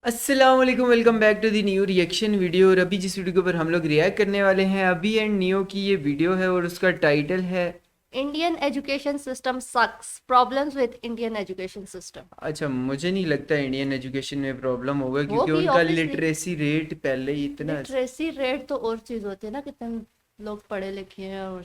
अस्सलाम वालेकुम, welcome back to the new reaction video. और अभी जिस वीडियो के ऊपर हम लोग रिएक्ट करने वाले हैं, अभी एंड नियो की ये वीडियो है और उसका टाइटल है Indian education system sucks, problems with Indian education system. अच्छा, मुझे नहीं लगता इंडियन एजुकेशन में प्रॉब्लम होगा क्योंकि होगी उनका ऑब्वियसली। लिटरेसी रेट पहले ही इतना। लिटरेसी रेट तो और चीज होती है ना, कितने लोग पढ़े लिखे हैं और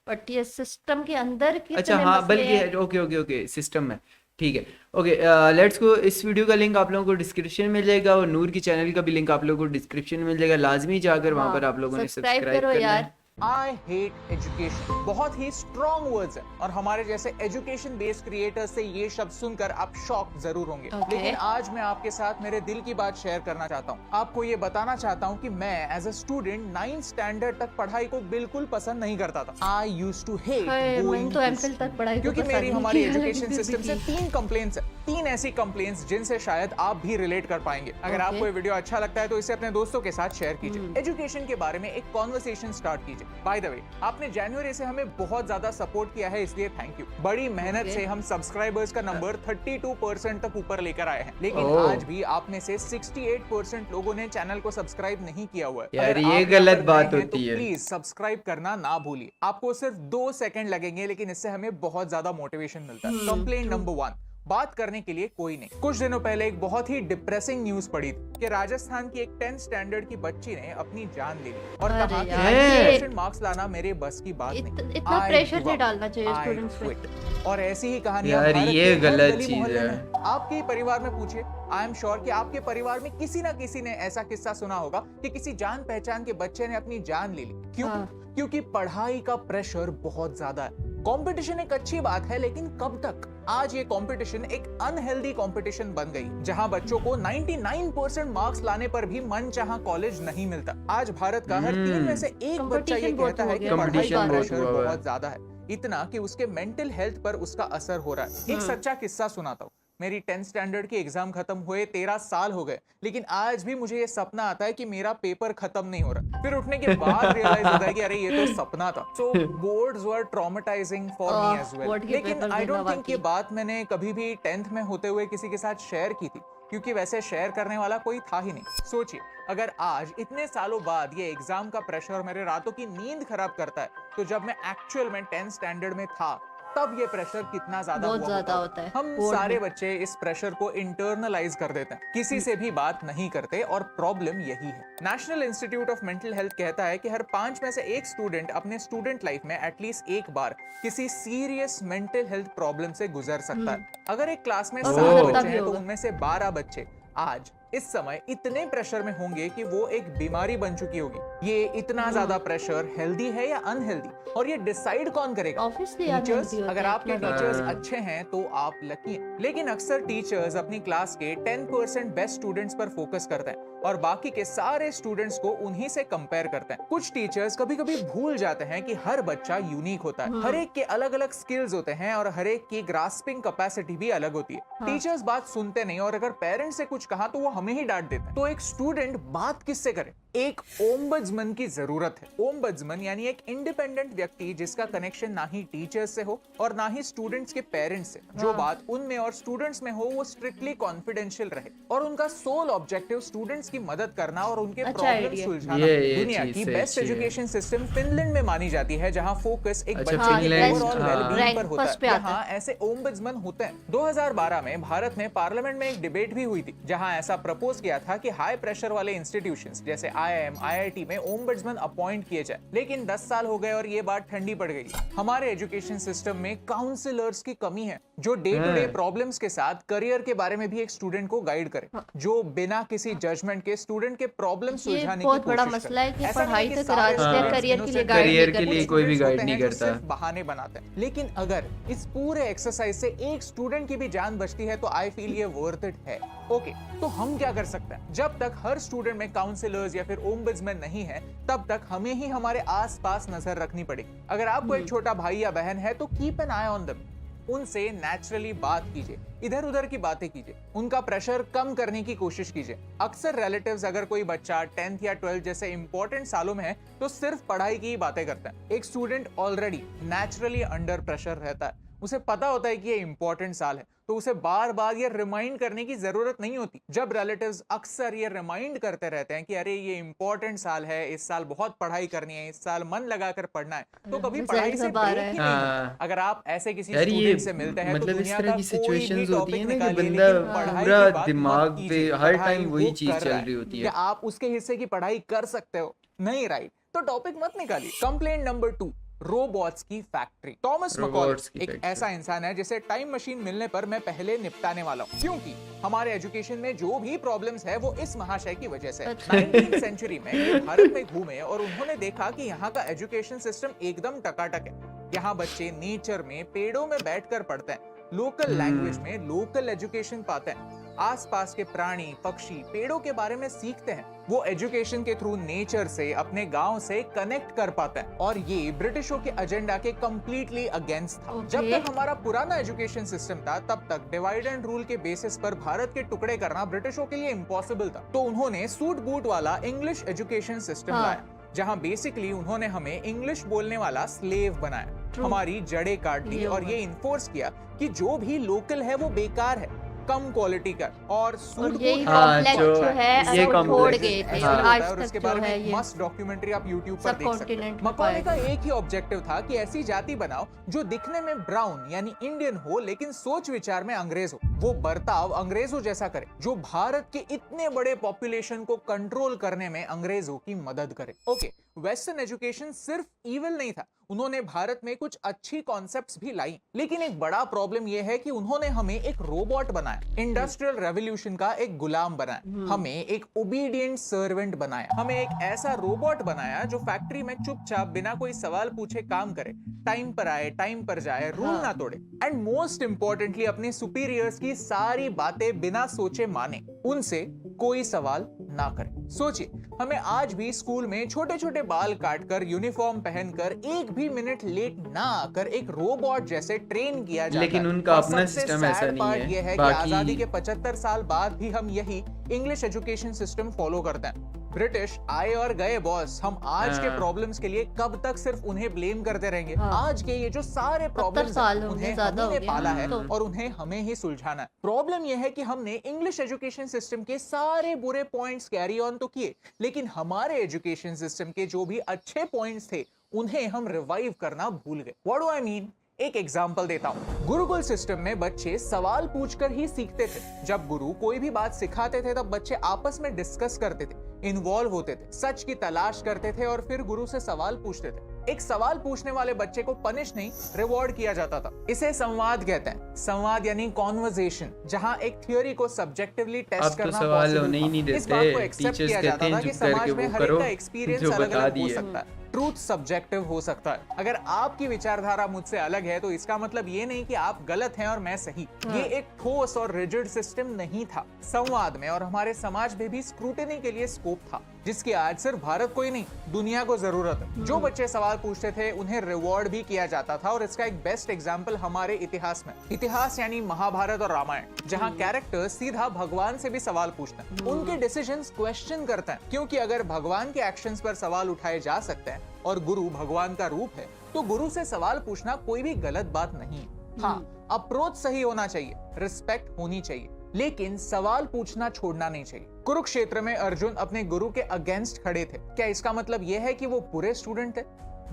बट ये सिस्टम के अंदर अच्छा कितने हाँ, मसले हैं। बल्कि ओके ओके ओके सिस्टम में ठीक है। Okay, let's go. इस वीडियो का लिंक आप लोगों को डिस्क्रिप्शन में मिल जाएगा और नूर की चैनल का भी लिंक आप लोगों को डिस्क्रिप्शन में मिल जाएगा। लाजमी जाकर वहाँ पर हाँ, आप लोगों ने सब्सक्राइब सब्सक्राइब करो करना यार। है। आई हेट एजुकेशन बहुत ही स्ट्रॉन्ग वर्ड्स है और हमारे जैसे एजुकेशन बेस्ड क्रिएटर्स से ये शब्द सुनकर आप शॉक जरूर होंगे। Okay. लेकिन आज मैं आपके साथ मेरे दिल की बात शेयर करना चाहता हूँ। आपको ये बताना चाहता हूँ कि मैं as a student 9th standard तक पढ़ाई को बिल्कुल पसंद नहीं करता था। आई यूज्ड टू हेट मैंने गोइंग तो एमफिल तक पढ़ाई क्योंकि पसंद मेरी नहीं हमारी किया, एजुकेशन लेकिन फिर सिस्टम भी से की। 3 कंप्लेंट्स है, 3 ऐसी कंप्लेंट्स जिनसे शायद आप भी रिलेट कर पाएंगे। अगर आपको ये वीडियो अच्छा लगता है तो इसे अपने दोस्तों के साथ शेयर कीजिए। एजुकेशन के बारे में एक कॉन्वर्सेशन स्टार्ट कीजिए। बाय द वे, आपने जनवरी से हमें बहुत ज्यादा सपोर्ट किया है, इसलिए थैंक यू। बड़ी मेहनत से हम सब्सक्राइबर्स का नंबर 32% तक ऊपर लेकर आए हैं, लेकिन आज भी आप में से 68% लोगों ने चैनल को सब्सक्राइब नहीं किया हुआ है। यार अगर ये आप यहाँ गलत पर बात नए हैं, होती तो है। प्लीज सब्सक्राइब करना ना भूलिए। आपको सिर्फ 2 सेकंड लगेंगे, लेकिन इससे हमें बहुत ज्यादा मोटिवेशन मिलता है। कंप्लेंट नंबर 1, बात करने के लिए कोई नहीं। कुछ दिनों पहले एक बहुत ही डिप्रेसिंग न्यूज पड़ी थी कि राजस्थान की एक 10th स्टैंडर्ड की बच्ची ने अपनी जान ले ली और अरे कहा कि यार, 90% मार्क्स लाना मेरे बस की बात नहीं। इतना I प्रेशर give नहीं up. डालना चाहिए I स्टूडेंट्स पे। quit. और ऐसी ही कहानियां यार भारत ये के हर गलत गली चीज मोहल्ले है। में। आपके ही परिवार में पूछिए, आई एम श्योर कि आपके परिवार में किसी ना किसी ने ऐसा किस्सा सुना होगा कि किसी जान पहचान के बच्चे ने अपनी जान ले ली। क्यों? क्योंकि पढ़ाई का प्रेशर बहुत ज्यादा है। कंपटीशन एक अच्छी बात है, लेकिन कब तक? आज ये कंपटीशन एक अनहेल्दी कंपटीशन बन गई, जहां बच्चों को 99% मार्क्स लाने पर भी मनचाहा कॉलेज नहीं मिलता। आज भारत का हर 3 में से एक बच्चा ये Competition कहता है कि बहुत पढ़ाई का बहुत प्रेशर हुआ है। बहुत ज्यादा है, इतना कि उसके मेंटल हेल्थ पर उसका असर हो रहा है। एक सच्चा किस्सा सुनाता हूँ। मेरी 10th स्टैंडर्ड की एग्जाम खत्म हुए 13 साल हो गए, लेकिन आज भी मुझे ये सपना आता है कि मेरा पेपर खत्म नहीं हो रहा। फिर उठने के बाद रियलाइज होता है कि अरे ये तो सपना था। So boards were traumatising for me as well. Board के लेकिन पेपर आई देना डोंट थिंक ये बाकी। बात मैंने कभी भी 10th में होते हुए किसी के साथ शेयर की थी, क्योंकि वैसे शेयर करने वाला कोई था ही नहीं। सोचिए, अगर आज इतने सालों बाद ये एग्जाम का प्रेशर मेरे रातों की नींद खराब करता है, तो जब मैं एक्चुअल में 10th स्टैंडर्ड में था तब ये प्रेशर कितना ज्यादा बहुत हुआ ज्यादा होता होता है हम बोर्ड सारे में। बच्चे इस प्रेशर को इंटरनलाइज कर देते हैं, किसी से भी बात नहीं करते, और प्रॉब्लम यही है। National institute of mental health कहता है कि हर 5 में से एक स्टूडेंट अपने स्टूडेंट लाइफ में एटलीस्ट एक बार किसी सीरियस मेंटल हेल्थ प्रॉब्लम से गुजर सकता है। अगर एक क्लास में और 7 गुजरता बच्चे भी हैं तो होगा। उनमें से 12 बच्चे आज इस समय इतने प्रेशर में होंगे कि वो एक बीमारी बन चुकी होगी। ये इतना ज्यादा प्रेशर हेल्दी है या अनहेल्दी, और ये डिसाइड कौन करेगा? Obviously teachers. unhealthy होता अगर है, आपके इतना टीचर्स हाँ। अच्छे हैं तो आप लकी हैं, लेकिन अक्सर टीचर्स अपनी क्लास के 10% बेस्ट स्टूडेंट्स पर फोकस करते हैं और बाकी के सारे स्टूडेंट्स को उन्हीं से कंपेयर करते हैं। कुछ टीचर्स कभी कभी भूल जाते हैं कि हर बच्चा यूनिक होता है, हर एक के अलग अलग स्किल्स होते हैं और हर एक की ग्रास्पिंग कैपेसिटी भी अलग होती है। टीचर्स बात सुनते नहीं, और अगर पेरेंट्स से कुछ कहा तो वो हमें ही डांट देते हैं। तो एक स्टूडेंट बात किससे करे? एक ओम्बड्समैन की जरूरत है। ओम्बड्समैन यानी एक इंडिपेंडेंट व्यक्ति जिसका कनेक्शन ना ही टीचर्स से हो और ना ही स्टूडेंट्स के पेरेंट्स से। जो बात उनमें और स्टूडेंट्स में हो वो स्ट्रिक्टली कॉन्फिडेंशियल रहे, और उनका सोल ऑब्जेक्टिव स्टूडेंट्स की मदद करना और उनके अच्छा प्रॉब्लम idea। सुलझाना। ये दुनिया चीज़ की से बेस्ट अच्छी है। एजुकेशन सिस्टम फिनलैंड में मानी जाती है, जहां फोकस एक अच्छा, बच्चे के फिनलैंड, ओवरऑल हाँ। वेलबीइंग पर रैंक होता फर्स्ट पे है। आता है। यहाँ ऐसे ओम्बड्समैन होते हैं। 2012 में भारत में पार्लियामेंट में एक डिबेट भी हुई थी, जहां ऐसा प्रपोज किया था कि हाई प्रेशर वाले इंस्टीट्यूशंस जैसे IIM, IIT में ओम्बड्समैन अपॉइंट किए जाए। लेकिन 10 साल हो गए और ये बात ठंडी पड़ गई। हमारे एजुकेशन सिस्टम में काउंसलर्स की कमी है, जो डे टू डे प्रॉब्लम्स के साथ करियर के बारे में भी एक स्टूडेंट को गाइड करे, जो बिना किसी जजमेंट के स्टूडेंट के प्रॉब्लम ये सुलझाने की बहुत बड़ा कोशिश मसला है करे। कि ऐसा नहीं पढ़ाई कि तक सारे रास्ते students करियर के लिए innocent गाइड हैं। नहीं करियर के करते। लिए कुछ कोई भी students गाइड होते नहीं हैं जो करता। सिर्फ बहाने बनाते हैं। लेकिन अगर इस पूरे एक्सरसाइज से एक स्टूडेंट की भी जान बचती है तो आई फील ये वर्थ इट है। ओके, तो हम क्या कर सकते हैं? जब तक हर स्टूडेंट में काउंसलर्स या फिर ओम्बड्समैन नहीं है, तब तक हमें ही हमारे आसपास नजर रखनी पड़ेगी। अगर आपको एक छोटा भाई या बहन है तो keep an I on them. उनसे नेचुरली बात कीजिए, इधर उधर की बातें कीजिए, उनका प्रेशर कम करने की कोशिश कीजिए। अक्सर रिलेटिव्स अगर कोई बच्चा 10th या 12th जैसे इंपॉर्टेंट सालों में है तो सिर्फ पढ़ाई की ही बातें करते हैं। एक student already naturally under pressure रहता है, उसे पता होता है कि ये इंपॉर्टेंट साल है, तो उसे बार बार ये रिमाइंड करने की जरूरत नहीं होती। जब रिलेटिव्स अक्सर ये रिमाइंड करते रहते हैं कि अरे ये इंपॉर्टेंट साल है, इस साल बहुत पढ़ाई करनी है, इस साल मन लगाकर पढ़ना है, तो कभी पढ़ाई से ब्रेक ही नहीं होता। अगर आप ऐसे किसी यार ये स्टूडेंट से मिलते हैं तो मतलब इस दुनिया तरह का की कोई भी सिचुएशंस होती है टॉपिक ना कि निकालिए, बंदा लेकिन पढ़ाई पूरा की बात दिमाग मत पे कीजिए। हर पढ़ाई टाइम वो वही चीज कर चल रहा है, रही होती क्या है। आप उसके हिस्से की पढ़ाई कर सकते हो? नहीं, राइट? तो टॉपिक मत निकालिए। कंप्लेंट नंबर 2, रोबोट्स की फैक्ट्री। थॉमस मैकॉले रोबोट्स की एक फैक्ट्री। ऐसा इंसान है जिसे टाइम मशीन मिलने पर मैं पहले निपटाने वाला हूँ, क्योंकि हमारे एजुकेशन में जो भी प्रॉब्लम्स है वो इस महाशय की वजह से। 19th सेंचुरी में ये भारत में घूमे और उन्होंने देखा कि यहाँ का एजुकेशन सिस्टम एकदम टकाटक है। यहाँ बच्चे नेचर में पेड़ों में बैठकर पढ़ते हैं, लोकल लैंग्वेज में लोकल एजुकेशन पाते हैं, आसपास के प्राणी पक्षी पेड़ों के बारे में सीखते हैं। वो एजुकेशन के थ्रू नेचर से, अपने गांव से कनेक्ट कर पाते हैं, और ये ब्रिटिशों के एजेंडा के कंप्लीटली अगेंस्ट था। जब तक हमारा पुराना एजुकेशन सिस्टम था तब तक डिवाइड एंड रूल के बेसिस पर भारत के टुकड़े करना ब्रिटिशों के लिए इम्पॉसिबल था। तो उन्होंने सूट बूट वाला इंग्लिश एजुकेशन सिस्टम लाया, जहां बेसिकली उन्होंने हमें इंग्लिश बोलने वाला स्लेव बनाया, हमारी जड़ें काट दी और ये इन्फोर्स किया कि जो भी लोकल है वो बेकार है, कम क्वालिटी का, और सूट यही बूट कॉम्प्लेक्स जो जो है ये वो छोड़ गए थे, ऐसा और होता आज है, और तक इसके जो बारे है में ये मस्त डॉक्यूमेंट्री आप YouTube पर देख सकते सबकॉन्टिनेंट हैं। में मकौले का पाया एक ही ऑब्जेक्टिव था कि ऐसी जाति बनाओ जो दिखने में ब्राउन यानी इंडियन हो, लेकिन सोच विचार में अंग्रेज हो, वो बर्ताव अंग्रेजों जैसा करे, जो भारत के इतने बड़े पॉपुलेशन को कंट्रोल करने में अंग्रेजों की मदद करे। ओके, वेस्टर्न एजुकेशन सिर्फ इविल नहीं था, उन्होंने भारत में कुछ अच्छी कॉन्सेप्ट्स भी लाई, लेकिन एक बड़ा प्रॉब्लम यह है कि उन्होंने हमें एक रोबोट बनाया, इंडस्ट्रियल रेवोल्यूशन का एक गुलाम बनाया, हमें एक ओबीडिएंट सर्वेंट बनाया, हमें एक ऐसा रोबोट बनाया जो फैक्ट्री में चुपचाप बिना कोई सवाल पूछे काम करे, टाइम पर आए, टाइम पर जाए, रूल ना तोड़े, एंड मोस्ट इंपॉर्टेंटली अपने सुपीरियर्स की सारी बातें बिना सोचे माने, उनसे कोई सवाल ना करे। सोचिए, हमें आज भी स्कूल में छोटे छोटे बाल काटकर, यूनिफॉर्म पहनकर, एक भी मिनट लेट ना आकर एक रोबोट जैसे ट्रेन किया जाता है। लेकिन उनका और अपना सबसे सिस्टम sad ऐसा नहीं part है। ये है कि आजादी के 75 साल बाद भी हम यही इंग्लिश एजुकेशन सिस्टम फॉलो करते हैं। ब्रिटिश आए और गए बॉस, हम आज के प्रॉब्लम्स के लिए कब तक सिर्फ उन्हें ब्लेम करते रहेंगे? आज के ये जो सारे प्रॉब्लम्स उन्हें हमने पाला है और उन्हें हमें ही सुलझाना है। प्रॉब्लम ये है कि हमने इंग्लिश एजुकेशन सिस्टम के सारे बुरे पॉइंट्स कैरी ऑन तो किए, लेकिन हमारे एजुकेशन सिस्टम के जो भी अच्छे पॉइंट्स थे उन्हें हम रिवाइव करना भूल गए। What do I mean? एक एग्जाम्पल देता हूँ। गुरुकुल सिस्टम में बच्चे सवाल पूछकर ही सीखते थे। जब गुरु कोई भी बात सिखाते थे तब बच्चे आपस में डिस्कस करते थे, इन्वॉल्व होते थे, सच की तलाश करते थे और फिर गुरु से सवाल पूछते थे। एक सवाल पूछने वाले बच्चे को पनिश नहीं, रिवॉर्ड किया जाता था। इसे संवाद कहते हैं। संवाद यानी कॉन्वर्सेशन, जहां एक थ्योरी को सब्जेक्टिवली टेस्ट करना पॉसिबल था। इस बात को एक्सेप्ट किया जाता था कि समाज में हर एक का एक्सपीरियंस अलग-अलग हो सकता है, ट्रूथ सब्जेक्टिव हो सकता है। अगर आपकी विचारधारा मुझसे अलग है तो इसका मतलब ये नहीं कि आप गलत हैं और मैं सही। ये एक ठोस और रिजिड सिस्टम नहीं था। संवाद में और हमारे समाज में भी स्क्रूटिनी के लिए स्कोप था, जिसकी आज सिर्फ भारत को ही नहीं दुनिया को जरूरत है। जो बच्चे सवाल पूछते थे उन्हें रिवॉर्ड भी किया जाता था, और इसका एक बेस्ट एग्जाम्पल हमारे इतिहास में। इतिहास यानी महाभारत और रामायण, जहाँ कैरेक्टर्स सीधा भगवान से भी सवाल पूछते हैं, उनके डिसीजंस क्वेश्चन करते हैं, क्योंकि अगर भगवान के एक्शंस पर सवाल उठाए जा सकते हैं और गुरु भगवान का रूप है तो गुरु से सवाल पूछना कोई भी गलत बात नहीं है। हाँ, अप्रोच सही होना चाहिए, रिस्पेक्ट होनी चाहिए, लेकिन सवाल पूछना छोड़ना नहीं चाहिए। कुरुक्षेत्र में अर्जुन अपने गुरु के अगेंस्ट खड़े थे, क्या इसका मतलब यह है कि वो बुरे स्टूडेंट थे?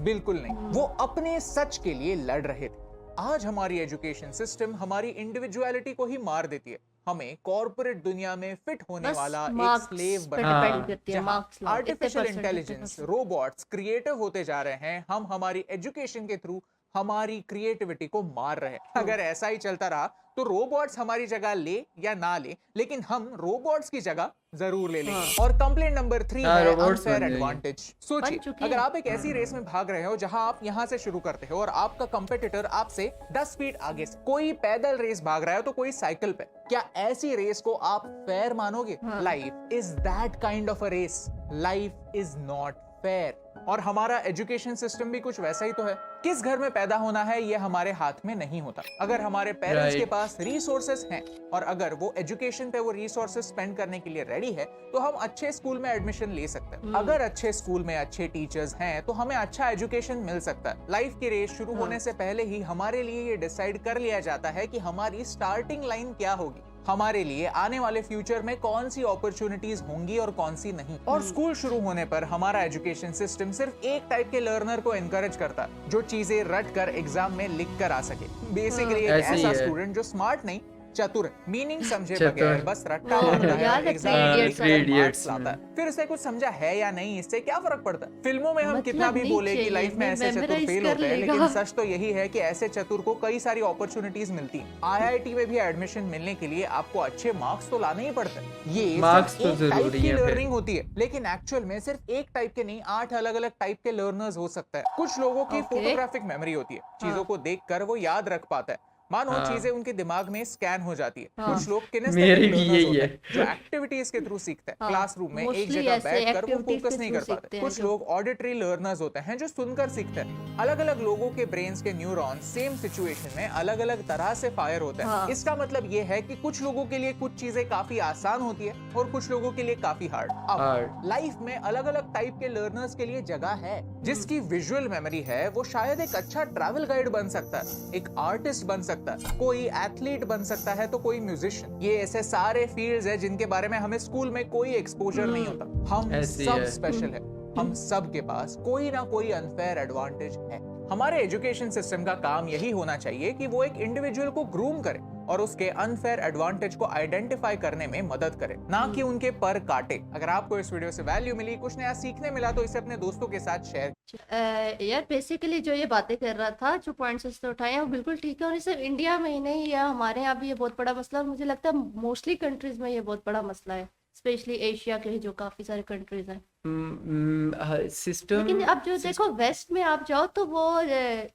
बिल्कुल नहीं, वो अपने सच के लिए लड़ रहे थे। आज हमारी एजुकेशन सिस्टम हमारी इंडिविजुअलिटी को ही मार देती है, हमें कॉर्पोरेट दुनिया में फिट होने वाला एक स्लेव बना, आर्टिफिशियल इंटेलिजेंस, रोबोट्स क्रिएटिव होते जा रहे हैं, हम हमारी एजुकेशन के थ्रू हमारी क्रिएटिविटी को मार रहे हैं। अगर ऐसा ही चलता रहा तो रोबोट्स हमारी जगह ले या ना ले, लेकिन हम रोबोट्स की जगह जरूर ले लेंगे। और कंप्लेंट नंबर 3 है अनफेयर एडवांटेज। सोचिए, अगर आप एक ऐसी रेस में भाग रहे हो जहां आप यहां से शुरू करते हो और आपका कंपेटिटर आपसे 10 फीट आगे से, कोई पैदल रेस भाग रहा है तो कोई साइकिल पे, क्या ऐसी रेस को आप फेयर मानोगे? Life is that kind of a race, life is not fair. और हमारा एजुकेशन सिस्टम भी कुछ वैसा ही तो है। किस घर में पैदा होना है ये हमारे हाथ में नहीं होता। अगर हमारे पेरेंट्स के Right. पास रिसोर्सेस हैं और अगर वो एजुकेशन पे वो रिसोर्सेस स्पेंड करने के लिए रेडी है तो हम अच्छे स्कूल में एडमिशन ले सकते हैं। अगर अच्छे स्कूल में अच्छे टीचर्स हैं तो हमें अच्छा एजुकेशन मिल सकता है। लाइफ की रेस शुरू होने से पहले ही हमारे लिए ये डिसाइड कर लिया जाता है कि हमारी स्टार्टिंग लाइन क्या होगी, हमारे लिए आने वाले फ्यूचर में कौन सी अपॉर्चुनिटीज होंगी और कौन सी नहीं। और स्कूल शुरू होने पर हमारा एजुकेशन सिस्टम सिर्फ एक टाइप के लर्नर को एनकरेज करता है जो चीजें रट कर एग्जाम में लिख कर आ सके। बेसिकली एक ऐसे ही ऐसा है। स्टूडेंट जो स्मार्ट नहीं, चतुर, मीनिंग समझे चतुर। बगैर बस रट्टा मारता है याद और है एग्जाम Three में Idiots लिख कर Three मार्क्स Idiots लाता है। फिर उसे कुछ समझा है या नहीं, इससे क्या फर्क पड़ता है। फिल्मों में हम मतलब कितना भी नहीं बोले कि चाहिए, लाइफ में मैं ऐसे चतुर memorize फेल कर होते हैं, लेगा। लेकिन सच तो यही है कि ऐसे चतुर को कई सारी अपॉर्चुनिटीज मिलती हैं। आईआईटी में भी एडमिशन मिलने के लिए आपको अच्छे मार्क्स तो लाने ही पड़ते हैं। ये Marks सिर्फ तो एक टाइप जरूरी की हैं फिर। लर्निंग होती है, लेकिन एक्चुअल में सिर्फ एक टाइप के नहीं 8 अलग अलग टाइप के लर्नर्स हो सकते हैं। कुछ लोगों की Okay. फोटोग्राफिक मेमोरी होती है, चीजों को देखकर वो याद रख पाता है, मानो हाँ। चीजें उनके दिमाग में स्कैन हो जाती है। हाँ। कुछ लोग मेरे किनेस्थेटिक भी लर्नर्स यही होते हैं है। जो एक्टिविटीज के थ्रू सीखते हैं। हाँ, क्लासरूम में एक mostly जगह ऐसे बैठकर वो activities फोकस के नहीं through कर पाते। सीखते हैं कुछ जो- लोग ऑडिटरी लर्नर्स होते हैं जो सुनकर सीखते हैं। अलग अलग लोगों के ब्रेन्स के न्यूरॉन सेम सिचुएशन में अलग अलग तरह से फायर होते हैं। हाँ। इसका मतलब ये है कि कुछ लोगों के लिए कुछ चीजें काफी आसान होती है और कुछ लोगों के लिए काफी हार्ड। अब Hard. लाइफ में अलग अलग टाइप के लर्नर्स के लिए जगह है। जिसकी विजुअल मेमोरी है वो शायद एक अच्छा ट्रैवल गाइड बन सकता है, एक आर्टिस्ट बन सकता है, कोई एथलीट बन सकता है तो कोई म्यूजिशियन। ये ऐसे सारे फील्ड्स हैं जिनके बारे में हमें स्कूल में कोई एक्सपोजर नहीं होता। हम ऐसे ही सब है। स्पेशल है, हम सब के पास कोई ना कोई अनफेयर एडवांटेज है। हमारे एजुकेशन सिस्टम का काम यही होना चाहिए कि वो एक इंडिविजुअल को ग्रूम करे और उसके अनफेयर एडवांटेज को आइडेंटिफाई करने में मदद करे, ना कि उनके पर काटे। अगर आपको इस वीडियो से वैल्यू मिली, कुछ नया सीखने मिला तो इसे अपने दोस्तों के साथ शेयर। यार बेसिकली जो ये बातें कर रहा था, जो पॉइंट्स उसने उठाए हैं वो बिल्कुल ठीक है, और ये सिर्फ इंडिया में ही नहीं, या हमारे यहाँ भी ये बहुत बड़ा मसला है, और मुझे लगता है मोस्टली कंट्रीज में ये बहुत बड़ा मसला है, स्पेशली एशिया के जो काफी सारे कंट्रीज हैं। सिस्टम लेकिन अब जो देखो वेस्ट में आप जाओ तो वो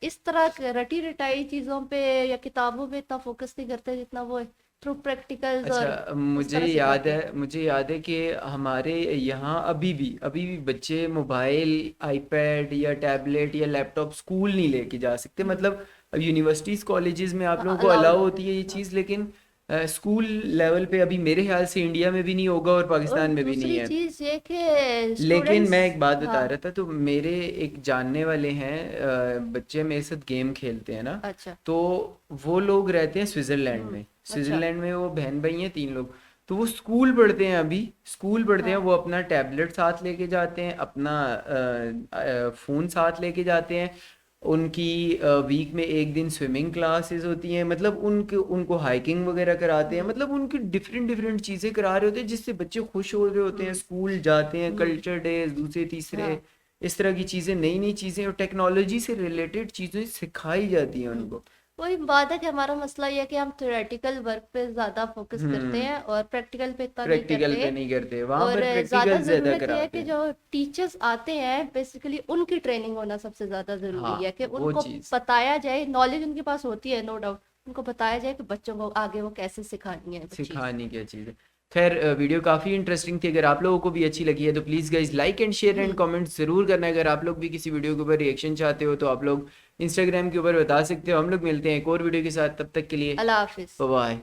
इस तरह के रटी रटाई चीजों पे या किताबों पे इतना फोकस नहीं करते जितना वो थ्रू प्रैक्टिकल्स और अच्छा, उस तरह से मुझे याद है कि हमारे यहाँ अभी भी बच्चे मोबाइल, आईपैड या टैबलेट या लैपटॉप स्कूल नहीं लेके जा सकते। मतलब अब यूनिवर्सिटीज कॉलेजेस में आप लोगों को allowed अलाउ है। होती है ये चीज़, लेकिन स्कूल लेवल पे अभी मेरे ख्याल से इंडिया में भी नहीं होगा और और पाकिस्तान में भी नहीं दूसरी है। चीज ये कि लेकिन मैं एक स्टूडेंट्स, बात बता हाँ रहा था, तो मेरे एक जानने वाले हैं बच्चे मेरे साथ गेम खेलते हैं ना, अच्छा तो वो लोग रहते हैं स्विट्जरलैंड में। अच्छा स्विट्जरलैड में वो बहन भाई हैं 3 लोग, तो वो स्कूल पढ़ते हैं, अभी स्कूल पढ़ते हैं। हाँ वो अपना टैबलेट साथ लेके जाते हैं, अपना फ़ोन साथ लेके जाते हैं। उनकी वीक में एक दिन स्विमिंग क्लासेस होती हैं, मतलब उनको हाइकिंग वगैरह कराते हैं, मतलब उनकी डिफरेंट डिफरेंट चीज़ें करा रहे होते हैं जिससे बच्चे खुश हो रहे होते हैं, स्कूल जाते हैं, कल्चर डेज दूसरे तीसरे, हाँ इस तरह की चीज़ें, नई नई चीज़ें और टेक्नोलॉजी से रिलेटेड चीज़ें सिखाई जाती हैं उनको। वही बात है कि हमारा मसला ये है कि हम थ्योरेटिकल वर्क पे ज्यादा फोकस करते हैं और प्रैक्टिकल पे इतना नहीं प्रैक्टिकल पे करते। नहीं करते, वहाँ और पर ज्यादा प्रैक्टिकल ज्यादा जरूरत ये है कराते कि हैं। जो टीचर्स आते हैं बेसिकली उनकी ट्रेनिंग होना सबसे ज्यादा हाँ, जरूरी है, कि वो उनको चीज़ बताया जाए, नॉलेज उनके पास होती है नो डाउट, उनको बताया जाए कि बच्चों को आगे वो कैसे सिखानी है वो चीज। सिखाने की चीज़ है। खैर, वीडियो काफ़ी इंटरेस्टिंग थी। अगर आप लोगों को भी अच्छी लगी है तो please guys like and share and comment ज़रूर करना। अगर आप लोग भी किसी वीडियो के ऊपर रिएक्शन चाहते हो तो आप लोग इंस्टाग्राम के ऊपर बता सकते हो। हम लोग मिलते हैं एक और वीडियो के साथ, तब तक के लिए अल्लाह हाफिज। बाय।